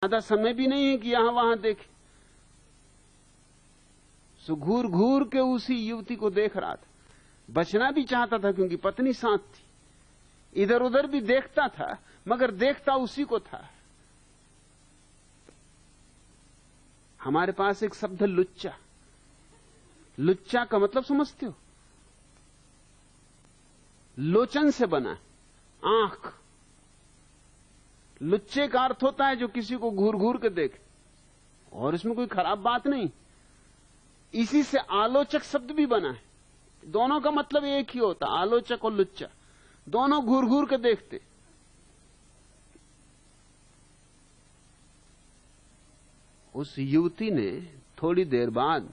ज्यादा समय भी नहीं है कि यहां वहां देखे। सो घूर घूर के उसी युवती को देख रहा था। बचना भी चाहता था क्योंकि पत्नी साथ थी। इधर उधर भी देखता था मगर देखता उसी को था। हमारे पास एक शब्द है लुच्चा। लुच्चा का मतलब समझते हो? लोचन से बना आंख। लुच्चे का अर्थ होता है जो किसी को घूर घूर के देखे, और इसमें कोई खराब बात नहीं। इसी से आलोचक शब्द भी बना है। दोनों का मतलब एक ही होता, आलोचक और लुच्चा। दोनों घूर घूर के देखते। उस युवती ने थोड़ी देर बाद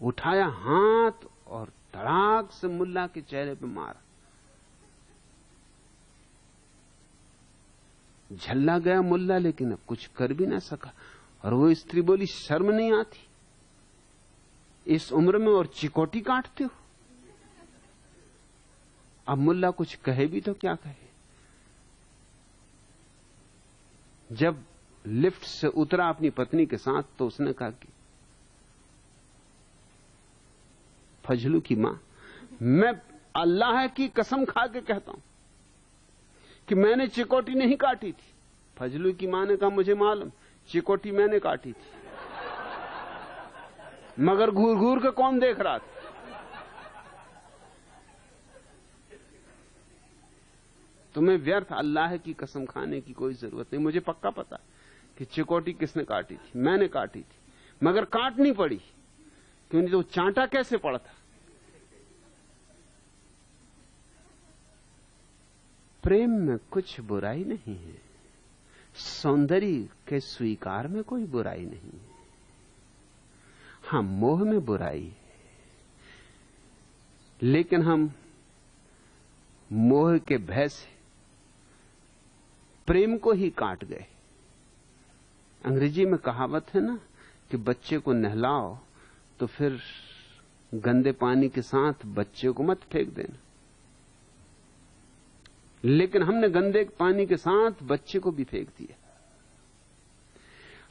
उठाया हाथ और धड़ाक से मुल्ला के चेहरे पे मारा। झल्ला गया मुल्ला, लेकिन अब कुछ कर भी ना सका। और वो स्त्री बोली, शर्म नहीं आती इस उम्र में और चिकोटी काटते हो? अब मुल्ला कुछ कहे भी तो क्या कहे। जब लिफ्ट से उतरा अपनी पत्नी के साथ तो उसने कहा कि फजलू की मां, मैं अल्लाह की कसम खा के कहता हूं कि मैंने चिकोटी नहीं काटी थी। फजलू की मां ने कहा, मुझे मालूम, चिकोटी मैंने काटी थी, मगर घूर घूर के कौन देख रहा था? तुम्हें व्यर्थ अल्लाह की कसम खाने की कोई जरूरत नहीं। मुझे पक्का पता कि चिकोटी किसने काटी थी। मैंने काटी थी, मगर काटनी पड़ी क्योंकि तो चांटा कैसे पड़ा था। प्रेम में कुछ बुराई नहीं है, सौंदर्य के स्वीकार में कोई बुराई नहीं है। हां, मोह में बुराई है, लेकिन हम मोह के भय से प्रेम को ही काट गए। अंग्रेजी में कहावत है ना कि बच्चे को नहलाओ तो फिर गंदे पानी के साथ बच्चे को मत फेंक देना। लेकिन हमने गंदे पानी के साथ बच्चे को भी फेंक दिया।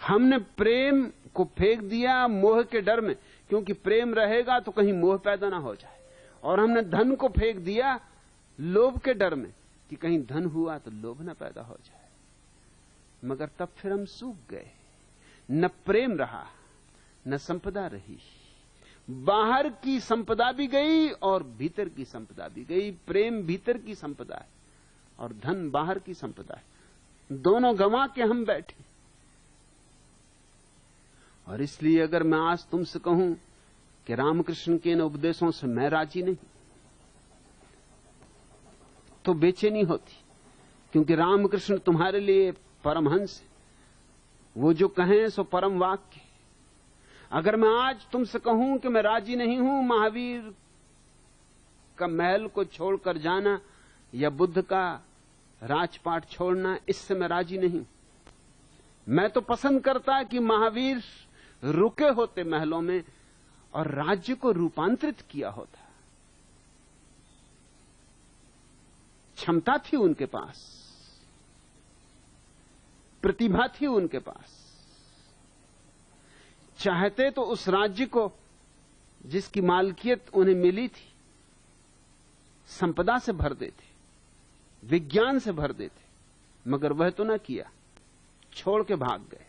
हमने प्रेम को फेंक दिया मोह के डर में, क्योंकि प्रेम रहेगा तो कहीं मोह पैदा ना हो जाए। और हमने धन को फेंक दिया लोभ के डर में कि कहीं धन हुआ तो लोभ ना पैदा हो जाए। मगर तब फिर हम सूख गए। न प्रेम रहा, न संपदा रही। बाहर की संपदा भी गई और भीतर की संपदा भी गई। प्रेम भीतर की संपदा है और धन बाहर की संपदा है। दोनों गंवा के हम बैठे। और इसलिए अगर मैं आज तुमसे कहूं कि रामकृष्ण के इन उपदेशों से मैं राजी नहीं, तो बेचैनी होती, क्योंकि रामकृष्ण तुम्हारे लिए परमहंस है। वो जो कहें सो परम वाक्य। अगर मैं आज तुमसे कहूं कि मैं राजी नहीं हूं महावीर का महल को छोड़कर जाना या बुद्ध का राजपाट छोड़ना, इससे मैं राजी नहीं। मैं तो पसंद करता कि महावीर रुके होते महलों में और राज्य को रूपांतरित किया होता। क्षमता थी उनके पास, प्रतिभा थी उनके पास। चाहते तो उस राज्य को जिसकी मालकियत उन्हें मिली थी संपदा से भर देते, विज्ञान से भर देते, मगर वह तो न किया, छोड़ के भाग गए।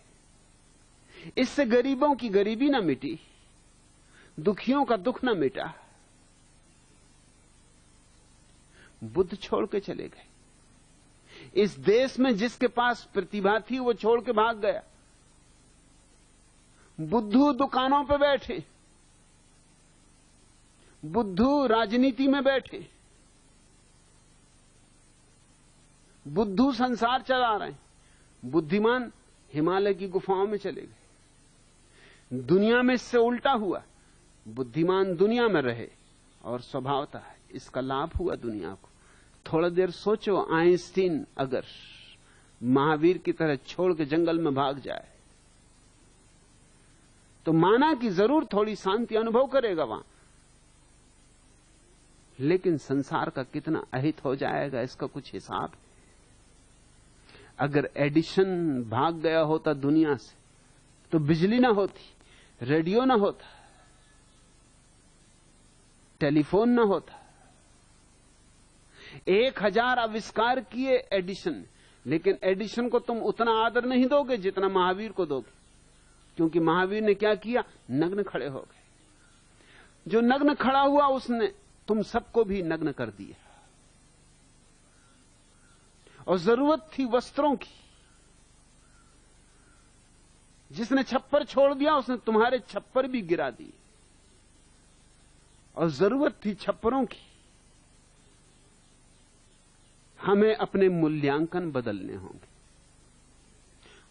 इससे गरीबों की गरीबी न मिटी, दुखियों का दुख न मिटा। बुद्ध छोड़ के चले गए। इस देश में जिसके पास प्रतिभा थी वो छोड़ के भाग गया। बुद्धू दुकानों पे बैठे, बुद्धू राजनीति में बैठे, बुद्धू संसार चला रहे हैं। बुद्धिमान हिमालय की गुफाओं में चले गए। दुनिया में इससे उल्टा हुआ, बुद्धिमान दुनिया में रहे और स्वभावता है इसका लाभ हुआ दुनिया को। थोड़ा देर सोचो, आइंस्टीन अगर महावीर की तरह छोड़ के जंगल में भाग जाए तो माना कि जरूर थोड़ी शांति अनुभव करेगा वहां, लेकिन संसार का कितना अहित हो जाएगा इसका कुछ हिसाब है। अगर एडिशन भाग गया होता दुनिया से तो बिजली ना होती, रेडियो ना होता, टेलीफोन ना होता। 1000 आविष्कार किए एडिशन, लेकिन एडिशन को तुम उतना आदर नहीं दोगे जितना महावीर को दोगे, क्योंकि महावीर ने क्या किया? नग्न खड़े हो गए। जो नग्न खड़ा हुआ उसने तुम सबको भी नग्न कर दिया। और जरूरत थी वस्त्रों की, जिसने छप्पर छोड़ दिया उसने तुम्हारे छप्पर भी गिरा दिए। और जरूरत थी छप्परों की। हमें अपने मूल्यांकन बदलने होंगे।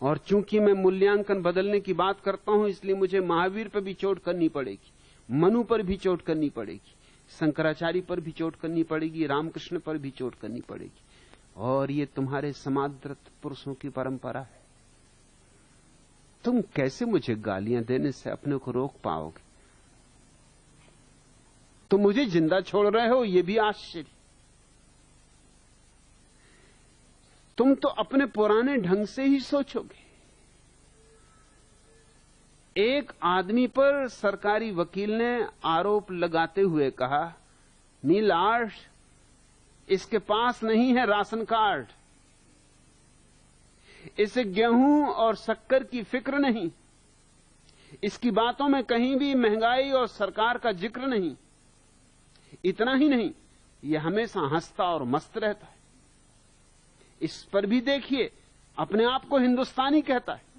और चूंकि मैं मूल्यांकन बदलने की बात करता हूं, इसलिए मुझे महावीर पर भी चोट करनी पड़ेगी, मनु पर भी चोट करनी पड़ेगी, शंकराचार्य पर भी चोट करनी पड़ेगी, रामकृष्ण पर भी चोट करनी पड़ेगी। और ये तुम्हारे समादृत पुरुषों की परंपरा है। तुम कैसे मुझे गालियां देने से अपने को रोक पाओगे? तुम मुझे जिंदा छोड़ रहे हो, यह भी आश्चर्य। तुम तो अपने पुराने ढंग से ही सोचोगे। एक आदमी पर सरकारी वकील ने आरोप लगाते हुए कहा, नीलाश, इसके पास नहीं है राशन कार्ड, इसे गेहूं और शक्कर की फिक्र नहीं, इसकी बातों में कहीं भी महंगाई और सरकार का जिक्र नहीं। इतना ही नहीं, यह हमेशा हंसता और मस्त रहता है। इस पर भी देखिए, अपने आप को हिंदुस्तानी कहता है।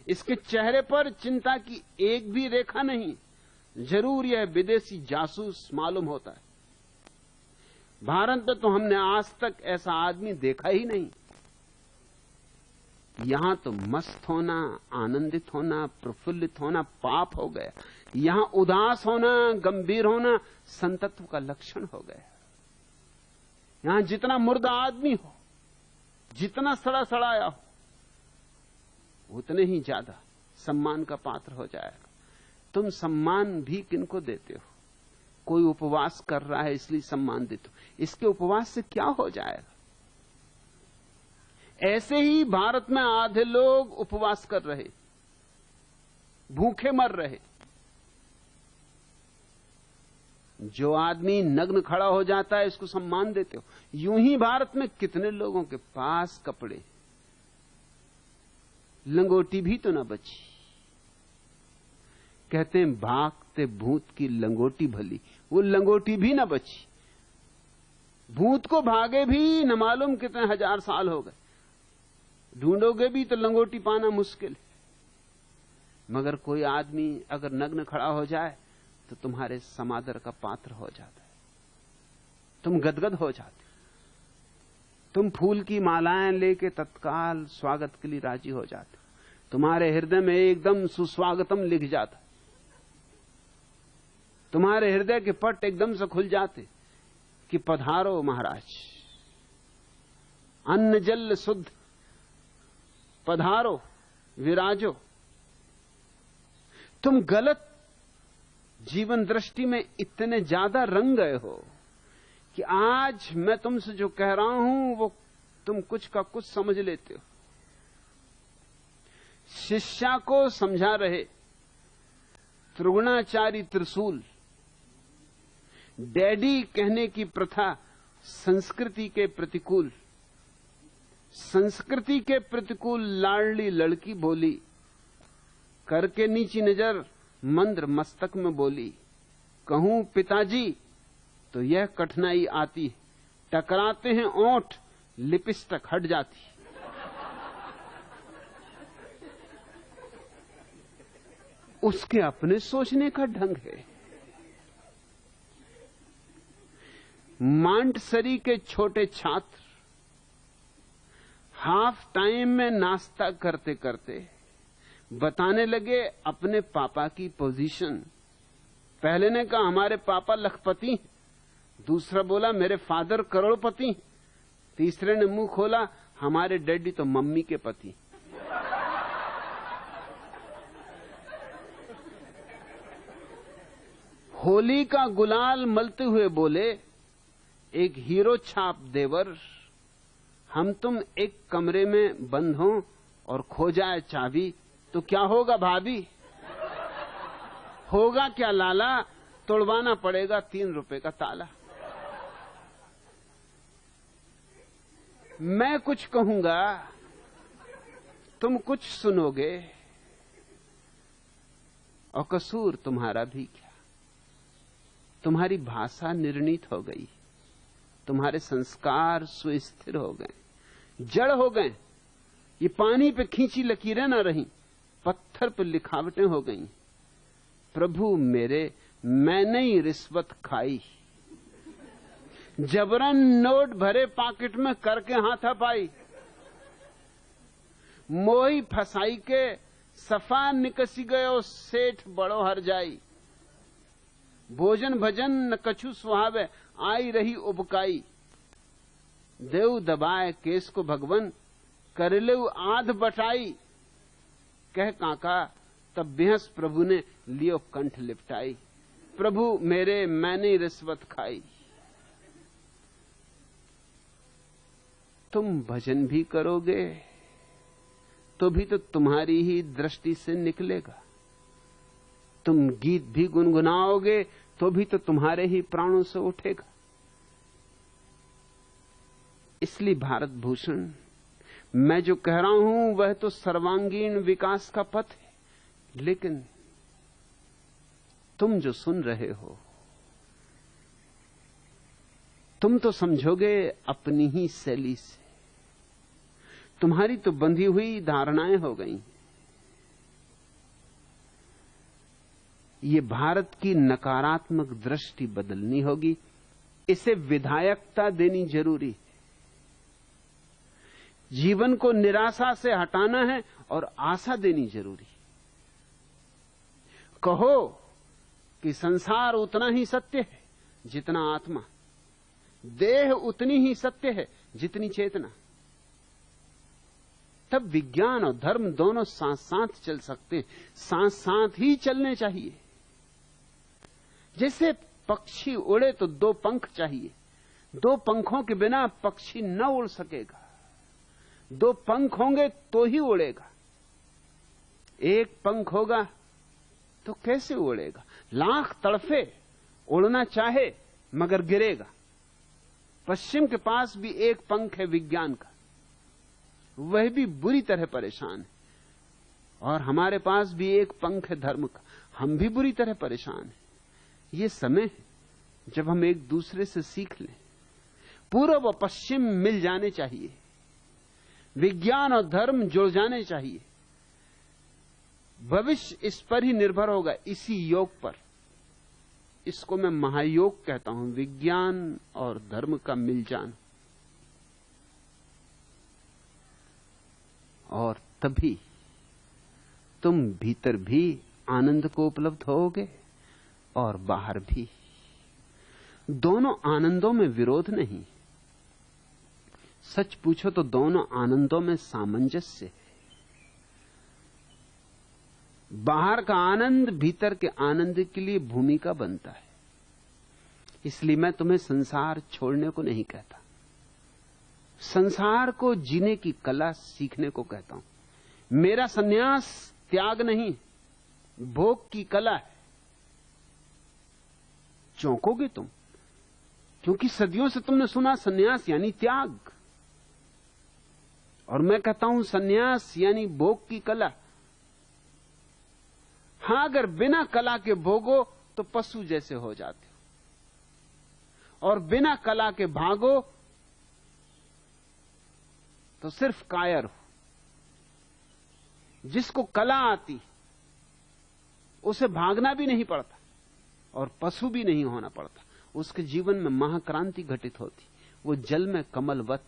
इसके चेहरे पर चिंता की एक भी रेखा नहीं। जरूर यह विदेशी जासूस मालूम होता है। भारत में तो हमने आज तक ऐसा आदमी देखा ही नहीं। यहां तो मस्त होना, आनंदित होना, प्रफुल्लित होना पाप हो गया। यहां उदास होना, गंभीर होना संतत्व का लक्षण हो गया। यहां जितना मुर्दा आदमी हो, जितना सड़ा सड़ाया हो, उतने ही ज्यादा सम्मान का पात्र हो जाएगा। तुम सम्मान भी किनको देते हो? कोई उपवास कर रहा है इसलिए सम्मान देते हो। इसके उपवास से क्या हो जाएगा? ऐसे ही भारत में आधे लोग उपवास कर रहे, भूखे मर रहे। जो आदमी नग्न खड़ा हो जाता है इसको सम्मान देते हो। यूं ही भारत में कितने लोगों के पास कपड़े, लंगोटी भी तो ना बची। कहते हैं भागते भूत की लंगोटी भली, वो लंगोटी भी ना बची। भूत को भागे भी न मालूम कितने हजार साल हो गए, ढूंढोगे भी तो लंगोटी पाना मुश्किल है। मगर कोई आदमी अगर नग्न खड़ा हो जाए तो तुम्हारे समादर का पात्र हो जाता है। तुम गदगद हो जाते, तुम फूल की मालाएं लेके तत्काल स्वागत के लिए राजी हो जाते। तुम्हारे हृदय में एकदम सुस्वागतम लिख जाता। तुम्हारे हृदय के पट एकदम से खुल जाते कि पधारो महाराज, अन्न जल शुद्ध, पधारो, विराजो। तुम गलत जीवन दृष्टि में इतने ज्यादा रंग गए हो कि आज मैं तुमसे जो कह रहा हूं वो तुम कुछ का कुछ समझ लेते हो। शिष्या को समझा रहे त्रिगुणाचारी त्रिशूल, डैडी कहने की प्रथा संस्कृति के प्रतिकूल, संस्कृति के प्रतिकूल लाडली लड़की बोली, करके नीची नजर मंद्र मस्तक में बोली, कहूं पिताजी तो यह कठिनाई आती, टकराते हैं ओंठ, लिपस्टिक हट जाती। उसके अपने सोचने का ढंग है। मांटसरी के छोटे छात्र हाफ टाइम में नाश्ता करते करते बताने लगे अपने पापा की पोजीशन। पहले ने कहा हमारे पापा लखपति, दूसरा बोला मेरे फादर करोड़पति, तीसरे ने मुंह खोला हमारे डैडी तो मम्मी के पति। होली का गुलाल मलते हुए बोले, एक हीरो छाप देवर हम तुम एक कमरे में बंद हों और खो जाए चाबी तो क्या होगा भाभी? होगा क्या लाला? तोड़वाना पड़ेगा 3 रुपए का ताला। मैं कुछ कहूंगा, तुम कुछ सुनोगे, और कसूर तुम्हारा भी क्या? तुम्हारी भाषा निर्णीत हो गई, तुम्हारे संस्कार सुस्थिर हो गए, जड़ हो गए। ये पानी पे खींची लकीरें न रही, पत्थर पे लिखावटें हो गई। प्रभु मेरे, मैंने ही रिश्वत खाई, जबरन नोट भरे पॉकेट में करके हाथापाई, मोही फसाई के सफा निकसी गयो सेठ बड़ो हर जाई। भोजन भजन न कछु सुहावे, आई रही उबकाई। देव दबाए केस को भगवन, कर ले आध बटाई। कह काका तब बेहस प्रभु ने लियो कंठ लिपटाई। प्रभु मेरे, मैंने रिश्वत खाई। तुम भजन भी करोगे तो भी तो तुम्हारी ही दृष्टि से निकलेगा, तुम गीत भी गुनगुनाओगे तो भी तो तुम्हारे ही प्राणों से उठेगा। इसलिए भारत भूषण, मैं जो कह रहा हूं वह तो सर्वांगीण विकास का पथ है, लेकिन तुम जो सुन रहे हो तुम तो समझोगे अपनी ही शैली से। तुम्हारी तो बंधी हुई धारणाएं हो गई। ये भारत की नकारात्मक दृष्टि बदलनी होगी, इसे विधायकता देनी जरूरी है। जीवन को निराशा से हटाना है और आशा देनी जरूरी है। कहो कि संसार उतना ही सत्य है जितना आत्मा, देह उतनी ही सत्य है जितनी चेतना। तब विज्ञान और धर्म दोनों साथ साथ चल सकते हैं, साथ साथ ही चलने चाहिए। जैसे पक्षी उड़े तो 2 पंख चाहिए, 2 पंखों के बिना पक्षी न उड़ सकेगा, 2 पंख होंगे तो ही उड़ेगा। एक पंख होगा तो कैसे उड़ेगा? लाख तड़फे, उड़ना चाहे मगर गिरेगा। पश्चिम के पास भी एक पंख है विज्ञान का, वह भी बुरी तरह परेशान है, और हमारे पास भी एक पंख है धर्म का, हम भी बुरी तरह परेशान हैं। ये समय है जब हम एक दूसरे से सीख लें। पूर्व और पश्चिम मिल जाने चाहिए, विज्ञान और धर्म जुड़ जाने चाहिए। भविष्य इस पर ही निर्भर होगा, इसी योग पर। इसको मैं महायोग कहता हूं, विज्ञान और धर्म का मिल जाना। और तभी तुम भीतर भी आनंद को उपलब्ध होगे और बाहर भी। दोनों आनंदों में विरोध नहीं, सच पूछो तो दोनों आनंदों में सामंजस्य है। बाहर का आनंद भीतर के आनंद के लिए भूमिका बनता है। इसलिए मैं तुम्हें संसार छोड़ने को नहीं कहता, संसार को जीने की कला सीखने को कहता हूं। मेरा सन्यास त्याग नहीं, भोग की कला है। चौंकोगे तुम, क्योंकि सदियों से तुमने सुना सन्यास यानी त्याग, और मैं कहता हूं सन्यास यानी भोग की कला। हां, अगर बिना कला के भोगो तो पशु जैसे हो जाते हो, और बिना कला के भागो तो सिर्फ कायर हो। जिसको कला आती उसे भागना भी नहीं पड़ता और पशु भी नहीं होना पड़ता, उसके जीवन में महाक्रांति घटित होती। वो जल में कमलवत,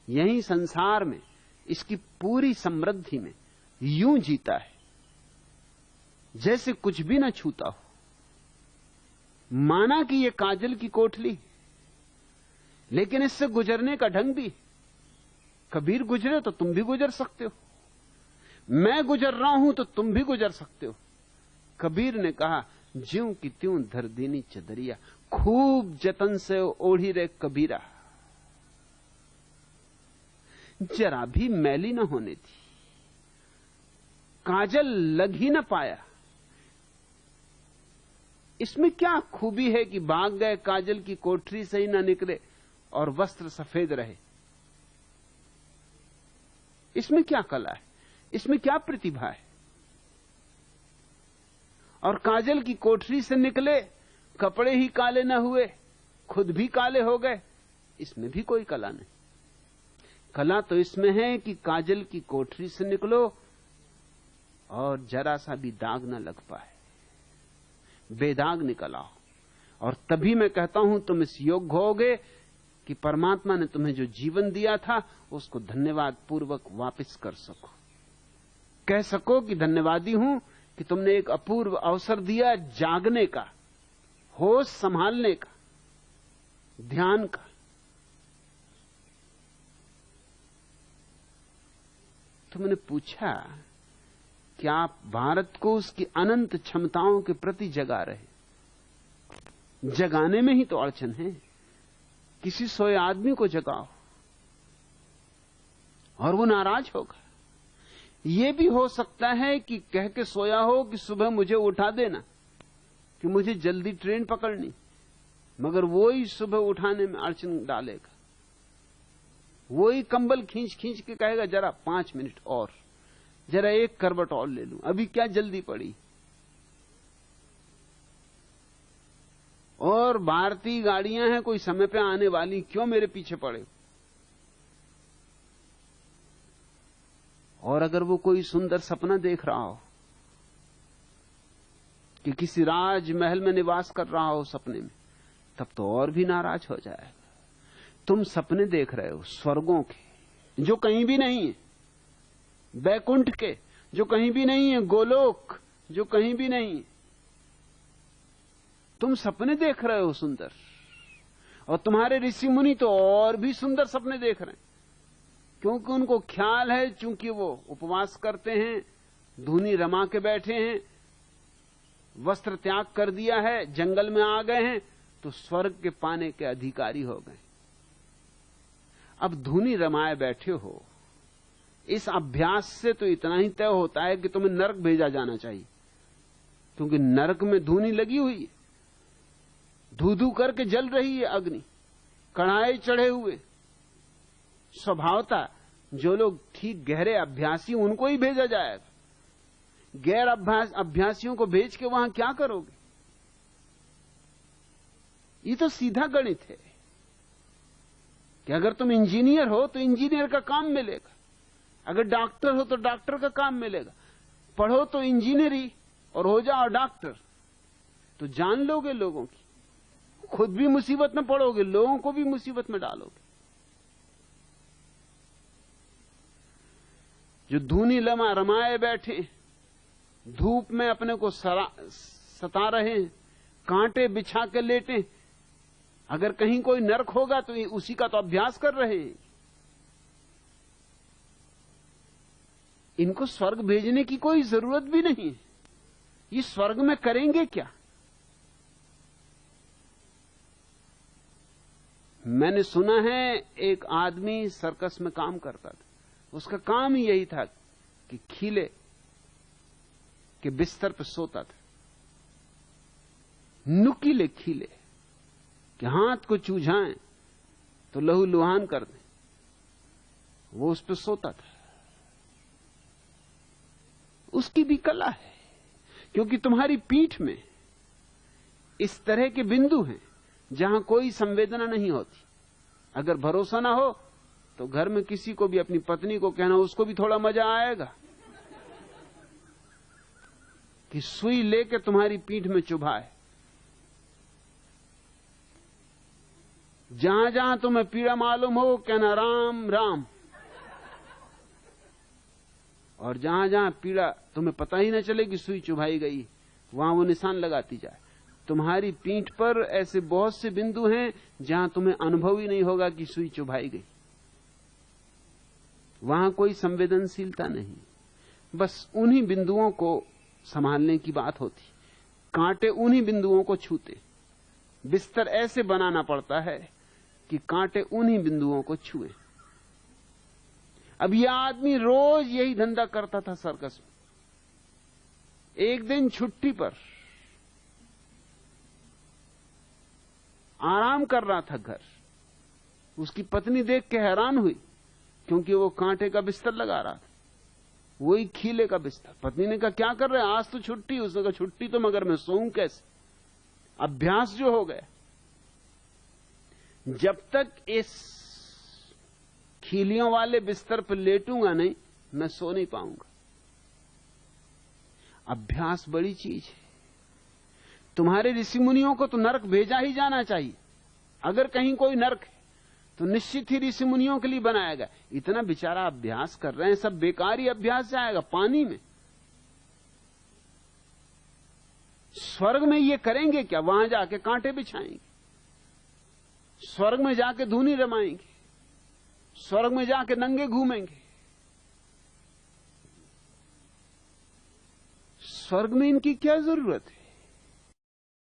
यही संसार में, इसकी पूरी समृद्धि में यूं जीता है जैसे कुछ भी न छूता हो। माना कि ये काजल की कोठली, लेकिन इससे गुजरने का ढंग भी। कबीर गुजरे तो तुम भी गुजर सकते हो, मैं गुजर रहा हूं तो तुम भी गुजर सकते हो। कबीर ने कहा, ज्यों की त्यों धर दीनी चदरिया, खूब जतन से ओढ़ी रे कबीरा। जरा भी मैली न होने दी, काजल लग ही न पाया। इसमें क्या खूबी है कि भाग गए काजल की कोठरी से ही न निकले और वस्त्र सफेद रहे? इसमें क्या कला है, इसमें क्या प्रतिभा है? और काजल की कोठरी से निकले, कपड़े ही काले न हुए, खुद भी काले हो गए, इसमें भी कोई कला नहीं। कला तो इसमें है कि काजल की कोठरी से निकलो और जरा सा भी दाग न लग पाए, बेदाग निकल आओ। और तभी मैं कहता हूं तुम इस योग्य होगे कि परमात्मा ने तुम्हें जो जीवन दिया था उसको धन्यवाद पूर्वक वापस कर सको, कह सको कि धन्यवादी हूं कि तुमने एक अपूर्व अवसर दिया जागने का, होश संभालने का, ध्यान का। तुमने पूछा कि आप भारत को उसकी अनंत क्षमताओं के प्रति जगा रहे, जगाने में ही तो अड़चन है। किसी सोए आदमी को जगाओ और वो नाराज होगा। यह भी हो सकता है कि कह के सोया हो कि सुबह मुझे उठा देना कि मुझे जल्दी ट्रेन पकड़नी, मगर वो ही सुबह उठाने में अड़चन डालेगा। वो ही कंबल खींच खींच के कहेगा जरा 5 मिनट और, जरा एक करवट और ले लूं, अभी क्या जल्दी पड़ी। और भारतीय गाड़ियां हैं, कोई समय पे आने वाली, क्यों मेरे पीछे पड़े। और अगर वो कोई सुंदर सपना देख रहा हो कि किसी राजमहल में निवास कर रहा हो सपने में, तब तो और भी नाराज हो जाएगा। तुम सपने देख रहे हो स्वर्गों के जो कहीं भी नहीं है, बैकुंठ के जो कहीं भी नहीं है, गोलोक जो कहीं भी नहीं है। तुम सपने देख रहे हो सुंदर, और तुम्हारे ऋषि मुनि तो और भी सुंदर सपने देख रहे हैं, क्योंकि उनको ख्याल है, चूंकि वो उपवास करते हैं, धूनी रमा के बैठे हैं, वस्त्र त्याग कर दिया है, जंगल में आ गए हैं, तो स्वर्ग के पाने के अधिकारी हो गए। अब धूनी रमाए बैठे हो, इस अभ्यास से तो इतना ही तय होता है कि तुम्हें नरक भेजा जाना चाहिए, क्योंकि नरक में धूनी लगी हुई है, धू धू करके जल रही है अग्नि, कढ़ाई चढ़े हुए। स्वभावता जो लोग ठीक गहरे अभ्यासी, उनको ही भेजा जाएगा। गैर अभ्यासियों को भेज के वहां क्या करोगे? ये तो सीधा गणित है कि अगर तुम इंजीनियर हो तो इंजीनियर का काम मिलेगा, अगर डॉक्टर हो तो डॉक्टर का काम मिलेगा। पढ़ो तो इंजीनियरी और हो जाओ डॉक्टर, तो जान लोगे लोगों की, खुद भी मुसीबत में पड़ोगे, लोगों को भी मुसीबत में डालोगे। जो धूनी लमा रमाए बैठे, धूप में अपने को सता रहे हैं, कांटे बिछा के लेटे, अगर कहीं कोई नरक होगा तो उसी का तो अभ्यास कर रहे हैं। इनको स्वर्ग भेजने की कोई जरूरत भी नहीं है। ये स्वर्ग में करेंगे क्या? मैंने सुना है एक आदमी सर्कस में काम करता था, उसका काम ही यही था कि खीले के बिस्तर पर सोता था, नुकीले खीले कि हाथ को चूझाएं तो लहू लुहान कर दें, वो उस पर सोता था। उसकी भी कला है, क्योंकि तुम्हारी पीठ में इस तरह के बिंदु हैं जहां कोई संवेदना नहीं होती। अगर भरोसा ना हो तो घर में किसी को भी, अपनी पत्नी को कहना, उसको भी थोड़ा मजा आएगा कि सुई लेके तुम्हारी पीठ में चुभाए। जहां जहां तुम्हें पीड़ा मालूम हो कहना राम राम, और जहां जहां पीड़ा तुम्हें पता ही न चले कि सुई चुभाई गई, वहां वो निशान लगाती जाए। तुम्हारी पीठ पर ऐसे बहुत से बिंदु हैं जहां तुम्हें अनुभव ही नहीं होगा कि सुई चुभाई गई। वहां कोई संवेदनशीलता नहीं, बस उन्हीं बिंदुओं को संभालने की बात होती। कांटे उन्हीं बिंदुओं को छूते, बिस्तर ऐसे बनाना पड़ता है कि कांटे उन्हीं बिंदुओं को छुए। अब यह आदमी रोज यही धंधा करता था सर्कस में। एक दिन छुट्टी पर आराम कर रहा था घर, उसकी पत्नी देख के हैरान हुई, क्योंकि वो कांटे का बिस्तर लगा रहा था, वही खीले का बिस्तर। पत्नी ने कहा क्या कर रहे हैं, आज तो छुट्टी। उसने कहा छुट्टी तो, मगर मैं सोऊं कैसे, अभ्यास जो हो गया। जब तक इस खीलियों वाले बिस्तर पर लेटूंगा नहीं, मैं सो नहीं पाऊंगा। अभ्यास बड़ी चीज है। तुम्हारे ऋषि मुनियों को तो नरक भेजा ही जाना चाहिए। अगर कहीं कोई नरक है तो निश्चित ही ऋषि मुनियों के लिए बनाया गया। इतना बेचारा अभ्यास कर रहे हैं, सब बेकार ही अभ्यास जाएगा पानी में। स्वर्ग में ये करेंगे क्या, वहां जाके कांटे बिछाएंगे, स्वर्ग में जाके धूनी रमाएंगे, स्वर्ग में जाके नंगे घूमेंगे। स्वर्ग में इनकी क्या जरूरत है।